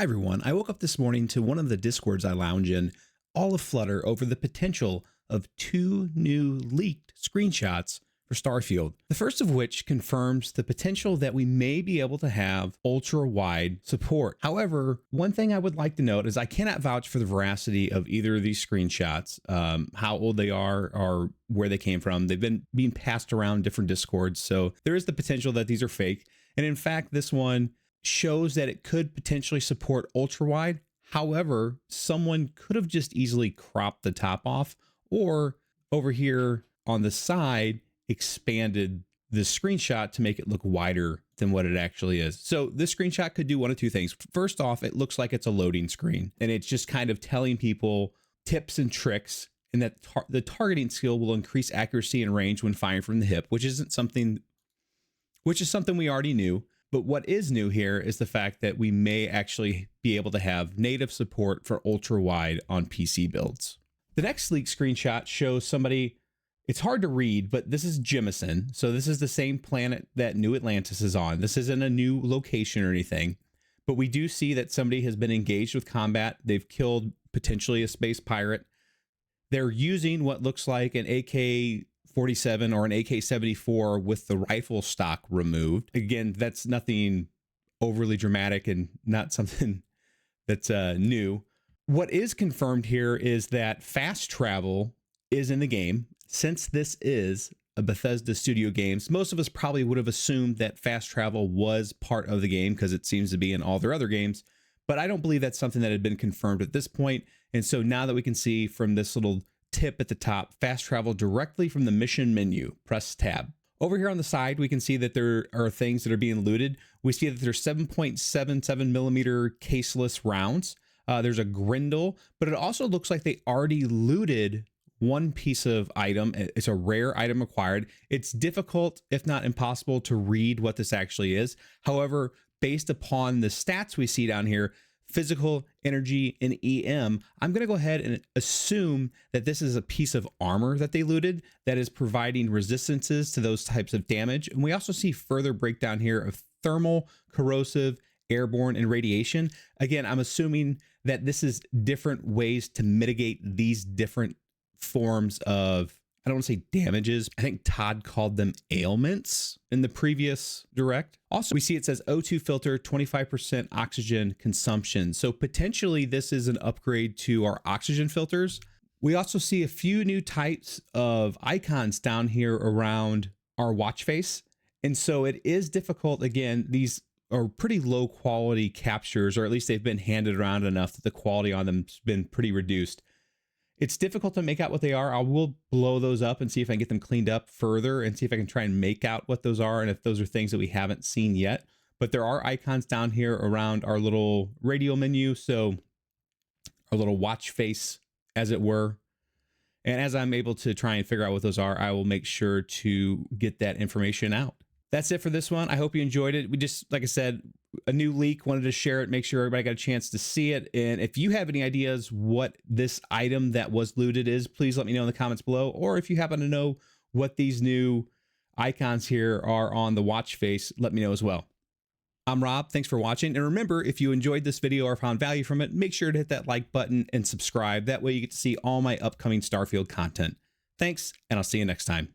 Hi everyone, I woke up this morning to one of the discords I lounge in all aflutter over the potential of two new leaked screenshots for Starfield. The first of which confirms the potential that we may be able to have ultra-wide support. However, one thing I would like to note is I cannot vouch for the veracity of either of these screenshots, how old they are or where they came from. They've been being passed around different discords, so there is the potential that these are fake. And in fact, this one shows that it could potentially support ultra wide. However, someone could have just easily cropped the top off, or over here on the side expanded the screenshot to make it look wider than what it actually is. So this screenshot could do one of two things. First off, it looks like it's a loading screen and it's just kind of telling people tips and tricks, and that the targeting skill will increase accuracy and range when firing from the hip, which is something we already knew. But what is new here is the fact that we may actually be able to have native support for ultra wide on PC builds. The next leak screenshot shows somebody, it's hard to read, but this is Jemison. So this is the same planet that New Atlantis is on. This isn't a new location or anything, but we do see that somebody has been engaged with combat. They've killed potentially a space pirate. They're using what looks like an AK-47 or an AK-74 with the rifle stock removed. Again, that's nothing overly dramatic and not something that's new. What is confirmed here is that fast travel is in the game. Since this is a Bethesda Studio Games, most of us probably would have assumed that fast travel was part of the game because it seems to be in all their other games. But I don't believe that's something that had been confirmed at this point. And so now that we can see from this little tip at the top, fast travel directly from the mission menu, press tab. Over here on the side, we can see that there are things that are being looted. We see that there's 7.77 millimeter caseless rounds. There's a grindle, but it also looks like they already looted one piece of item. It's a rare item acquired. It's difficult, if not impossible, to read what this actually is. However, based upon the stats we see down here, physical, energy, and EM, I'm going to go ahead and assume that this is a piece of armor that they looted that is providing resistances to those types of damage. And we also see further breakdown here of thermal, corrosive, airborne, and radiation. Again, I'm assuming that this is different ways to mitigate these different forms of, I don't want to say damages. I think Todd called them ailments in the previous direct. Also, we see it says O2 filter, 25% oxygen consumption. So potentially this is an upgrade to our oxygen filters. We also see a few new types of icons down here around our watch face. And so it is difficult. Again, these are pretty low quality captures, or at least they've been handed around enough that the quality on them has been pretty reduced. It's difficult to make out what they are. I will blow those up and see if I can get them cleaned up further and see if I can try and make out what those are and if those are things that we haven't seen yet. But there are icons down here around our little radio menu. So our little watch face, as it were. And as I'm able to try and figure out what those are, I will make sure to get that information out. That's it for this one. I hope you enjoyed it. We just, like I said, a new leak, wanted to share it, make sure everybody got a chance to see it. And if you have any ideas what this item that was looted is, please let me know in the comments below. Or if you happen to know what these new icons here are on the watch face, let me know as well. I'm Rob. Thanks for watching. And remember, if you enjoyed this video or found value from it, make sure to hit that like button and subscribe. That way you get to see all my upcoming Starfield content. Thanks, and I'll see you next time.